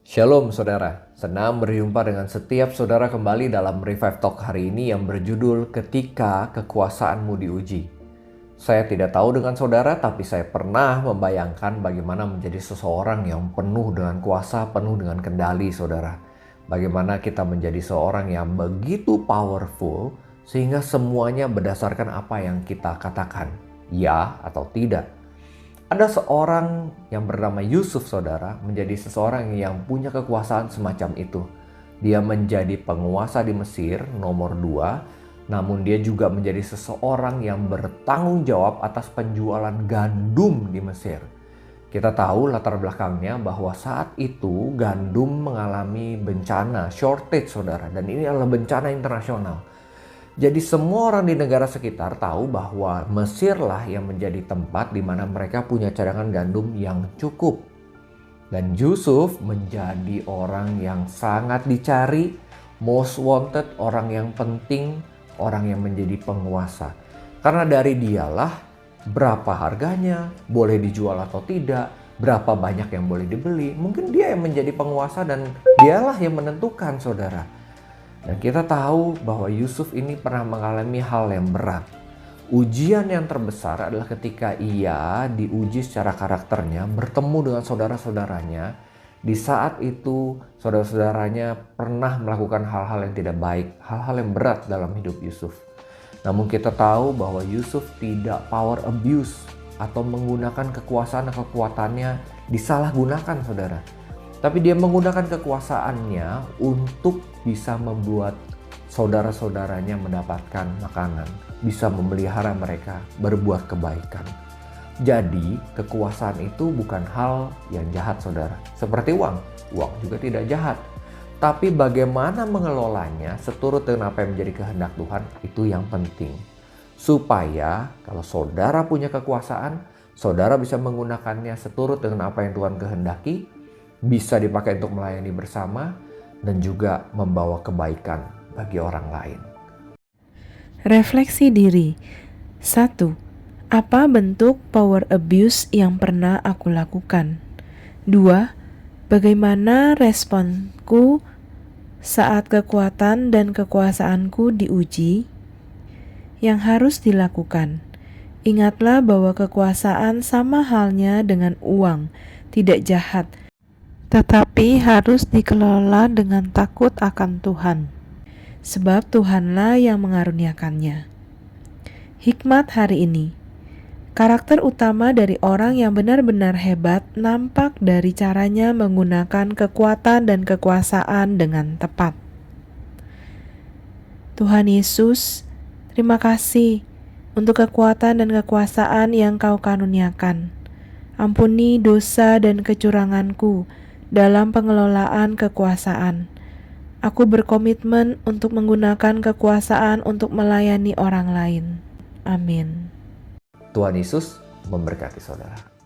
Shalom saudara, senang berjumpa dengan setiap saudara kembali dalam Revive Talk hari ini yang berjudul Ketika Kekuasaanmu Diuji. Saya tidak tahu dengan saudara, tapi saya pernah membayangkan bagaimana menjadi seseorang yang penuh dengan kuasa, penuh dengan kendali saudara. Bagaimana kita menjadi seorang yang begitu powerful sehingga semuanya berdasarkan apa yang kita katakan, ya atau tidak. Ada seorang yang bernama Yusuf saudara, menjadi seseorang yang punya kekuasaan semacam itu. Dia menjadi penguasa di Mesir nomor 2, namun dia juga menjadi seseorang yang bertanggung jawab atas penjualan gandum di Mesir. Kita tahu latar belakangnya bahwa saat itu gandum mengalami bencana, shortage saudara, dan ini adalah bencana internasional. Jadi semua orang di negara sekitar tahu bahwa Mesirlah yang menjadi tempat di mana mereka punya cadangan gandum yang cukup. Dan Yusuf menjadi orang yang sangat dicari, most wanted, orang yang penting, orang yang menjadi penguasa. Karena dari dialah berapa harganya, boleh dijual atau tidak, berapa banyak yang boleh dibeli. Mungkin dia yang menjadi penguasa dan dialah yang menentukan saudara. Dan kita tahu bahwa Yusuf ini pernah mengalami hal yang berat. Ujian yang terbesar adalah ketika ia diuji secara karakternya, bertemu dengan saudara-saudaranya. Di saat itu saudara-saudaranya pernah melakukan hal-hal yang tidak baik, hal-hal yang berat dalam hidup Yusuf. Namun kita tahu bahwa Yusuf tidak power abuse atau menggunakan kekuasaan dan kekuatannya disalahgunakan saudara. Tapi dia menggunakan kekuasaannya untuk bisa membuat saudara-saudaranya mendapatkan makanan, bisa memelihara mereka, berbuat kebaikan. Jadi kekuasaan itu bukan hal yang jahat saudara. Seperti uang juga tidak jahat. Tapi bagaimana mengelolanya seturut dengan apa yang menjadi kehendak Tuhan, itu yang penting. Supaya kalau saudara punya kekuasaan, saudara bisa menggunakannya seturut dengan apa yang Tuhan kehendaki, bisa dipakai untuk melayani bersama, dan juga membawa kebaikan bagi orang lain. Refleksi diri. 1. Apa bentuk power abuse yang pernah aku lakukan? 2. Bagaimana responku saat kekuatan dan kekuasaanku diuji? Yang harus dilakukan. Ingatlah bahwa kekuasaan sama halnya dengan uang, tidak jahat, tetapi harus dikelola dengan takut akan Tuhan, sebab Tuhanlah yang mengaruniakannya. Hikmat hari ini. Karakter utama dari orang yang benar-benar hebat nampak dari caranya menggunakan kekuatan dan kekuasaan dengan tepat. Tuhan Yesus, terima kasih untuk kekuatan dan kekuasaan yang Kau karuniakan. Ampuni dosa dan kecuranganku dalam pengelolaan kekuasaan. Aku berkomitmen untuk menggunakan kekuasaan untuk melayani orang lain. Amin. Tuhan Yesus memberkati saudara.